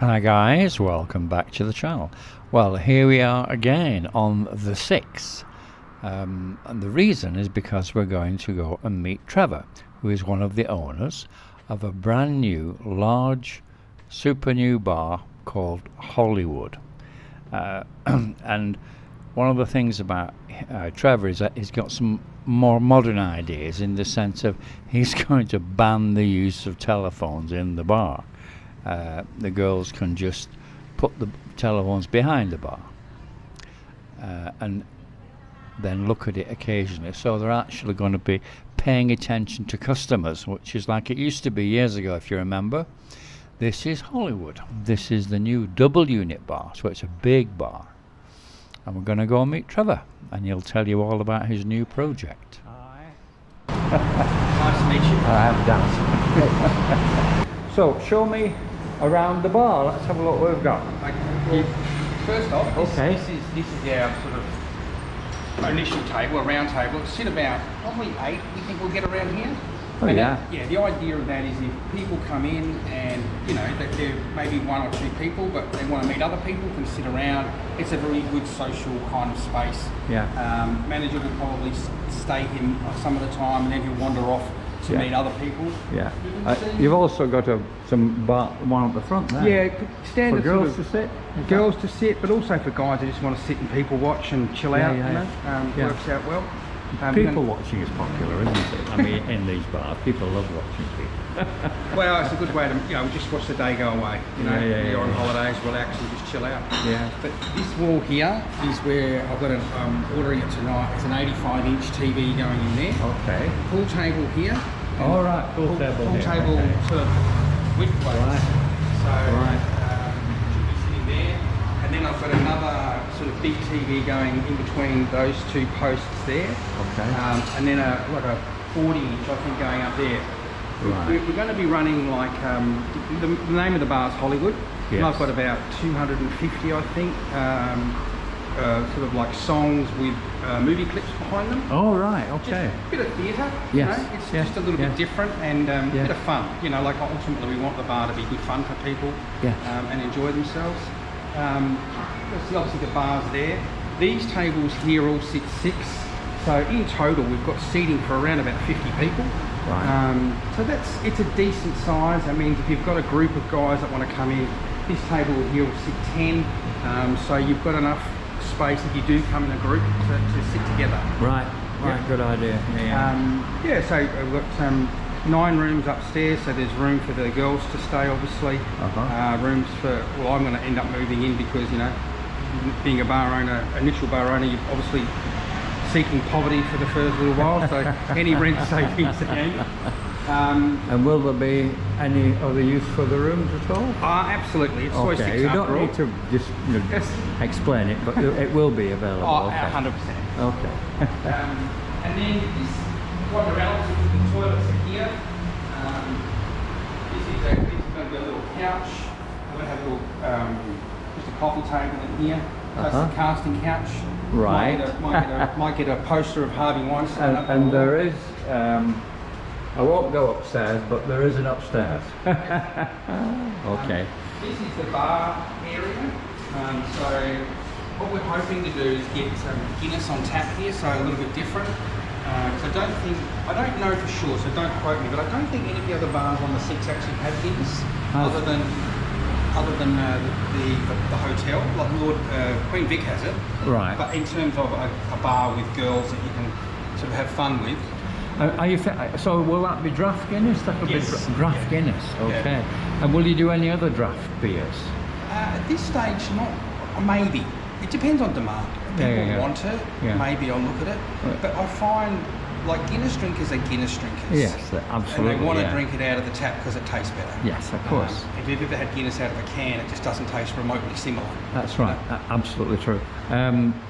Hi guys, welcome back to the channel. Well, here we are again on the 6th, and the reason is because we're going to go and meet Trevor, who is one of the owners of a brand new, large, super new bar called Hollywood. And one of the things about Trevor is that he's got some more modern ideas, in the sense of he's going to ban the use of telephones in the bar. The girls can just put the telephones behind the bar and then look at it occasionally. So they're actually going to be paying attention to customers, which is like it used to be years ago, if you remember. This is Hollywood. This is the new double unit bar, so it's a big bar. And we're going to go and meet Trevor, and he'll tell you all about his new project. Hi. Nice to meet you. I am Dan. So, show me around the bar. Let's have a look what we've got. Okay. First off, this is our sort of initial table, a round table. It'll sit about probably 8. We think we'll get around here. Oh, yeah. Yeah, the idea of that is if people come in and, you know, there may be 1 or 2 people, but they want to meet other people, can sit around. It's a very good social kind of space. Yeah. Manager will probably stay here some of the time, and then he'll wander off to meet other people. Yeah. You've also got some bar, one at the front there. Yeah, standard for girls sort of to sit. Girls to sit, but also for guys who just want to sit and people watch and chill out. Works out well. People watching is popular, isn't it? I mean, in these bars, people love watching people. Well, it's a good way to, you know, just watch the day go away. You know, you're on holidays, relax and just chill out. Yeah. But this wall here is where I've got ordering it tonight. It's an 85-inch TV going in there. Okay. Pool table here. All right, pool table here. Pool table sort of width plates. Right. So should be sitting there. And then I've got another sort of big TV going in between those 2 posts there. Okay. And then like a 40-inch, I think, going up there. Right. We're going to be running like, the name of the bar is Hollywood. Yes. And I've got about 250, I think, sort of like songs with movie clips behind them. Oh, right, okay. Just a bit of theatre, Yes. you know, it's just a little bit different, and a bit of fun. You know, like ultimately we want the bar to be good fun for people and enjoy themselves. See, obviously the bar's there. These tables here all sit 6. So in total we've got seating for around about 50 people. Right. So it's a decent size. I mean, if you've got a group of guys that want to come in, this table here will sit 10. So you've got enough space if you do come in a group to sit together. Right, good idea. So we've got 9 rooms upstairs, so there's room for the girls to stay, obviously. Rooms for, well, I'm going to end up moving in because, you know, being a bar owner, initial bar owner, you're obviously seeking poverty for the first little while, so any rent savings again. And will there be any other use for the rooms at all? Absolutely. It's always okay, you don't need to just explain it, but it will be available. Oh, okay. 100%. Okay. And then this one around the toilets are here. This is going to be a little couch. I'm going to have a little just a coffee table in here. That's a casting couch. Right. Might get a poster of Harvey Weinstein. And there is, I won't go upstairs, but there is an upstairs. Okay. This is the bar area. So what we're hoping to do is get some Guinness on tap here, so a little bit different. So I don't know for sure, so don't quote me, but I don't think any of the other bars on the 6 actually have Guinness, other than the hotel. Like Queen Vic has it. Right. But in terms of a bar with girls that you can sort of have fun with. Are you so will that be draft Guinness? That will be draft Guinness. Okay. Yeah. And will you do any other draft beers? At this stage, not. Maybe. It depends on demand. If people want it, maybe I'll look at it. Right. But I find, like, Guinness drinkers are Guinness drinkers. Yes, absolutely. And they want to drink it out of the tap because it tastes better. Yes, of course. If you've ever had Guinness out of a can, it just doesn't taste remotely similar. That's right. Absolutely true.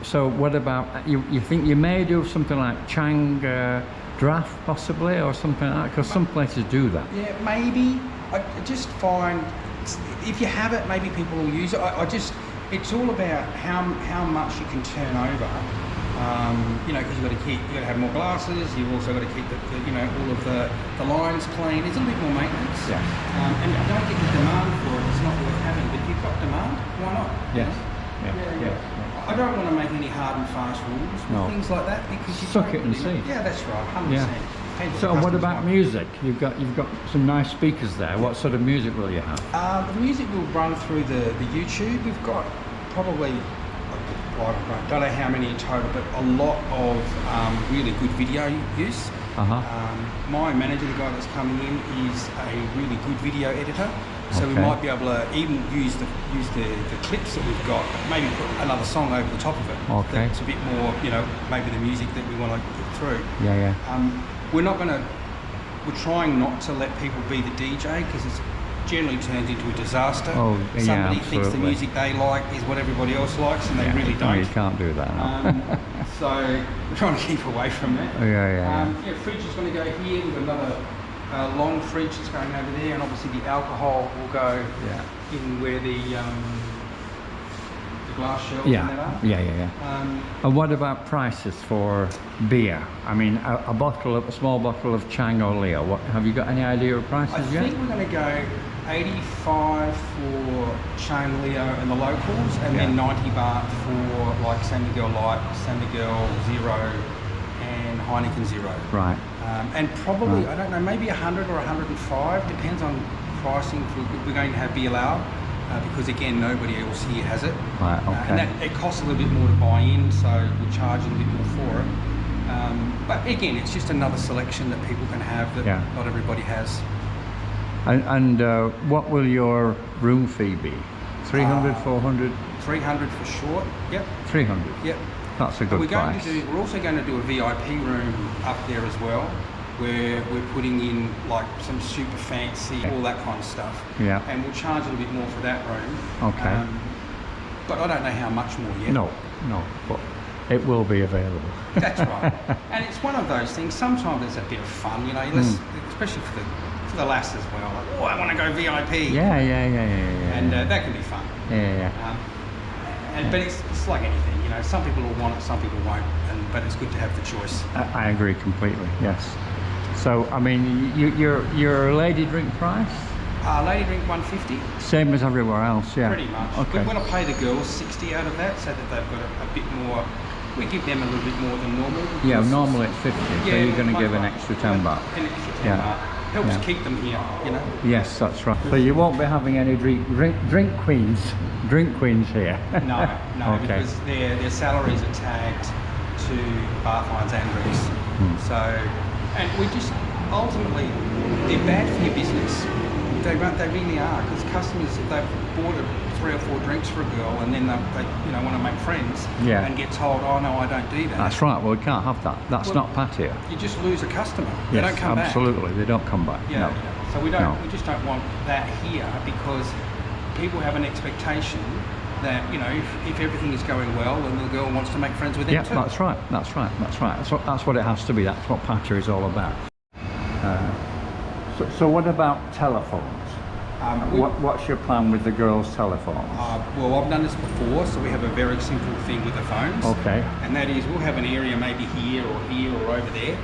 So what about, you think you may do something like Chang draft possibly, or something like that? Because some places do that. Yeah, maybe. I just find, if you have it, maybe people will use it. It's all about how much you can turn over. You know, because you've got to have more glasses. You've also got to keep you know, all of the lines clean. There's a little bit more maintenance. Yeah. And you don't get the demand for it. It's not worth having. But if you've got demand, why not? Yes. I don't want to make any hard and fast rules with things like that, because you suck it and see. Yeah, that's right, 100%. Yeah. So what about music? You've got some nice speakers there. What sort of music will you have? The music will run through the YouTube. We've got probably, I don't know how many in total, but a lot of really good video use. My manager, the guy that's coming in, is a really good video editor. So we might be able to even use the clips that we've got, maybe put another song over the top of it. Okay. It's a bit more, you know, maybe the music that we want to put through. Yeah. We're trying not to let people be the DJ, because it's generally turns into a disaster. Somebody thinks the music they like is what everybody else likes, and they really don't. No, you can't do that. No. So we're trying to keep away from that. Fridge is going to go here. We've got another long fridge that's going over there, and obviously the alcohol will go in where the glass shelves and that are. And what about prices for beer? I mean, a small bottle of Chang or Leo. Have you got any idea of prices yet? I think we're going to go 85 for Chang Leo and the locals, and then 90 baht for like San Miguel Light, San Miguel Zero, and Heineken Zero. Right. And probably, I don't know, maybe 100 or 105, depends on pricing. We're going to have beer loud, because again, nobody else here has it. Right, okay. And it costs a little bit more to buy in, so we'll charge a little bit more for it. But again, it's just another selection that people can have that not everybody has. And what will your room fee be? 300, 400? 300 for short, 300? Yep. That's a good price. We're also going to do a VIP room up there as well, where we're putting in like some super fancy, all that kind of stuff. Yeah. And we'll charge a little bit more for that room. Okay. But I don't know how much more yet. No, but it will be available. That's right. And it's one of those things, sometimes there's a bit of fun, you know, especially for the lass as well. Like, oh, I want to go VIP. Yeah. And that can be fun. But it's like anything, you know, some people will want it, some people won't, but it's good to have the choice. I agree completely, yes. So, I mean, your lady drink price? Lady drink 150. Same as everywhere else, yeah. Pretty much. Okay. We want to pay the girls 60 out of that, so that they've got a bit more. We give them a little bit more than normal. Yeah, normally it's 50, so you're going to give an extra 10 baht. An extra 10 baht. Helps keep them here, you know. Yes, that's right. So you won't be having any drink queens here. No, okay. Because their salaries are tagged to bar fines and drinks. So, and we just ultimately, they're bad for your business. They really are, because customers, if they've bought 3 or 4 drinks for a girl, and then they want to make friends, and get told, oh no, I don't do that. That's right. Well, we can't have that. That's not Pattaya. You just lose a customer. They don't come back. Absolutely, they don't come back. Yeah. So we don't. We just don't want that here, because people have an expectation that, you know, if everything is going well, then the girl wants to make friends with them too. That's right. That's what it has to be. That's what Pattaya is all about. So what about telephones? What's your plan with the girls' telephones? Well, I've done this before, so we have a very simple thing with the phones. Okay. And that is, we'll have an area maybe here or over there,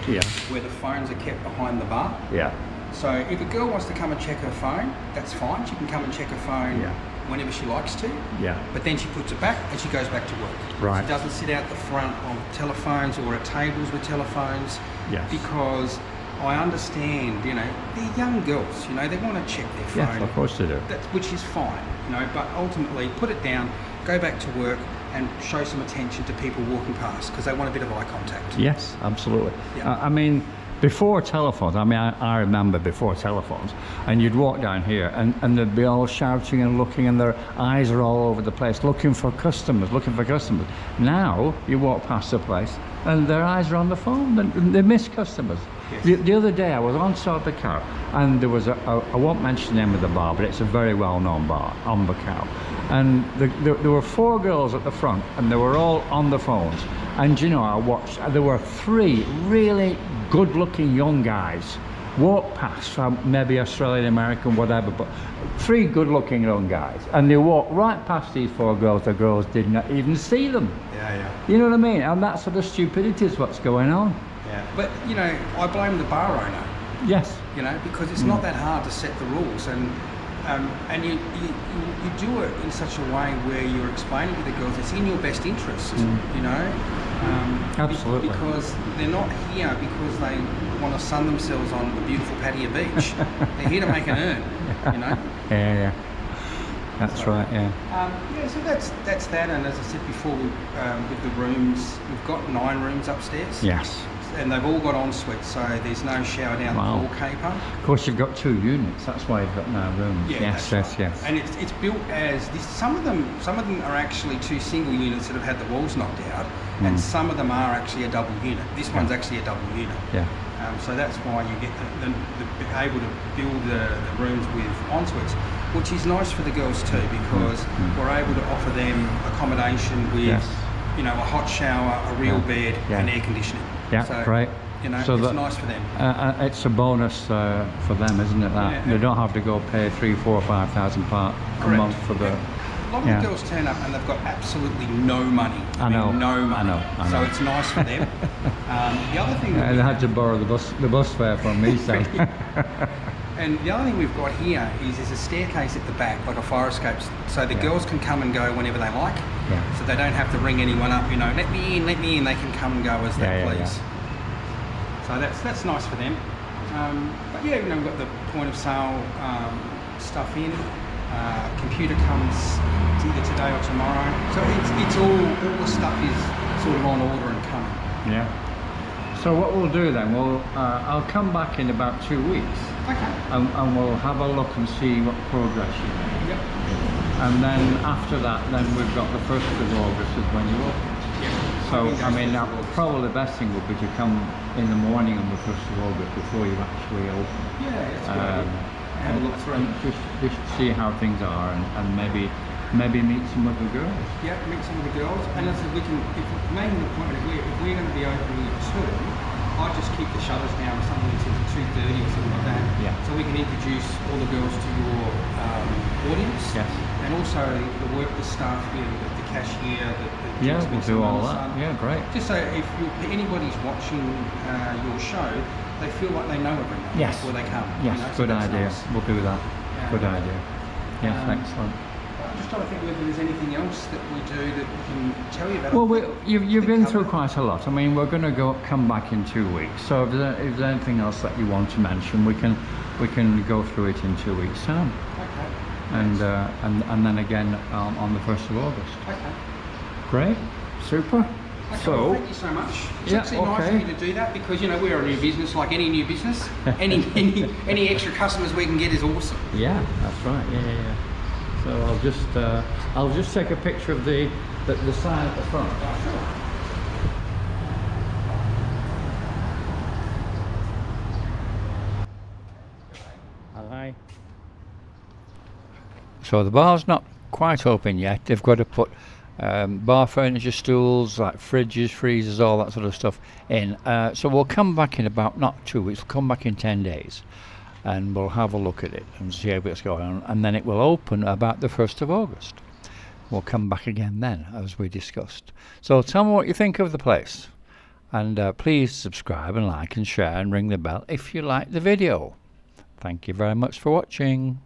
where the phones are kept behind the bar. Yeah. So if a girl wants to come and check her phone, that's fine. She can come and check her phone whenever she likes to. Yeah. But then she puts it back and she goes back to work. Right. She doesn't sit out the front of telephones or at tables with telephones. Yes. Because I understand, you know, they're young girls, you know, they want to check their phone. Yes, of course they do. Which is fine, you know, but ultimately put it down, go back to work and show some attention to people walking past, because they want a bit of eye contact. Yes, absolutely. Yeah. I mean, before telephones, I remember before telephones, and you'd walk down here and they'd be all shouting and looking, and their eyes are all over the place, looking for customers. Now, you walk past the place and their eyes are on the phone, and they miss customers. Yes. The other day I was on the car, and there was I won't mention the name of the bar, but it's a very well-known bar, Cow. And there were 4 girls at the front, and they were all on the phones. And you know, I watched, there were 3 really good-looking young guys walk past, maybe Australian, American, whatever, but 3 good-looking young guys, and they walk right past these 4 girls. The girls did not even see them. Yeah. You know what I mean? And that sort of stupidity is what's going on. Yeah. But you know, I blame the bar owner. Yes. You know, because it's not that hard to set the rules, and you do it in such a way where you're explaining to the girls it's in your best interest. You know. Absolutely. Because they're not here because they want to sun themselves on the beautiful Pattaya beach. They're here to make an earn, you know. Yeah. That's right. Yeah. So that's that. And as I said before, with the rooms, we've got 9 rooms upstairs. Yes. And they've all got ensuite, so there's no shower down the hall caper. Of course, you've got 2 units. That's why you've got 9 rooms. Yeah, yes. And it's built as this. Some of them are actually 2 single units that have had the walls knocked out, and some of them are actually a double unit. This one's actually a double unit. Yeah. So that's why you get the able to build the rooms with ensuites, which is nice for the girls too, because we're able to offer them accommodation with, you know, a hot shower, a real bed, and air conditioning. Yeah, so, great. You know, so it's nice for them. It's a bonus for them, isn't it? That they don't have to go pay 3, 4, 5,000 a month for the. A lot of the girls turn up and they've got absolutely no money. I know. No money. I know. So it's nice for them. The other thing. They had to borrow the bus fare from me, so. And the other thing we've got here is there's a staircase at the back, like a fire escape, so the girls can come and go whenever they like. Yeah. So they don't have to ring anyone up, you know, let me in. They can come and go as they please. So that's nice for them. But yeah, you know, we've got the point of sale stuff in. Computer comes either today or tomorrow. So it's all the stuff is sort of on order and coming. Yeah. So what we'll do then, I'll come back in about 2 weeks. Okay. And we'll have a look and see what progress you made. Yep. And then after that, then we've got the 1st of August is when you open. Yeah. So I mean, probably the best thing would be to come in the morning on the 1st of August before you actually open. Yeah, that's good. Have a look through. Just see how things are, and maybe meet some of the girls. Yeah, meet some of the girls, and as we can, making the point if we're going to be opening at 2, I just keep the shutters down something to 2:30 or something like that. Yeah. So we can introduce all the girls to your audience. Yes. And also the staff here, the cashier, we'll do all that. Yeah, great. Just so if anybody's watching your show, they feel like they know everything before they come. Yes, you know? Good idea. Nice. We'll do that. Good idea. Yes, excellent. I'm just trying to think whether there's anything else that we do that we can tell you about. Well, you've been through quite a lot. I mean, we're going to come back in 2 weeks. So if there's anything else that you want to mention, we can go through it in 2 weeks' time. Okay. And then again on the 1st of August. Okay. Great. Super. Okay, so well, thank you so much. It's actually nice of you to do that, because you know we're a new business, like any new business. any extra customers we can get is awesome. Yeah, that's right. Yeah. So I'll just take a picture of the sign at the front. Hi. So the bar's not quite open yet. They've got to put bar furniture, stools, like fridges, freezers, all that sort of stuff in. So we'll come back in about, not 2 weeks, we'll come back in 10 days. And we'll have a look at it and see how it's going on, and then it will open about the 1st of August. We'll come back again then, as we discussed. So tell me what you think of the place, and please subscribe and like and share and ring the bell if you like the video. Thank you very much for watching.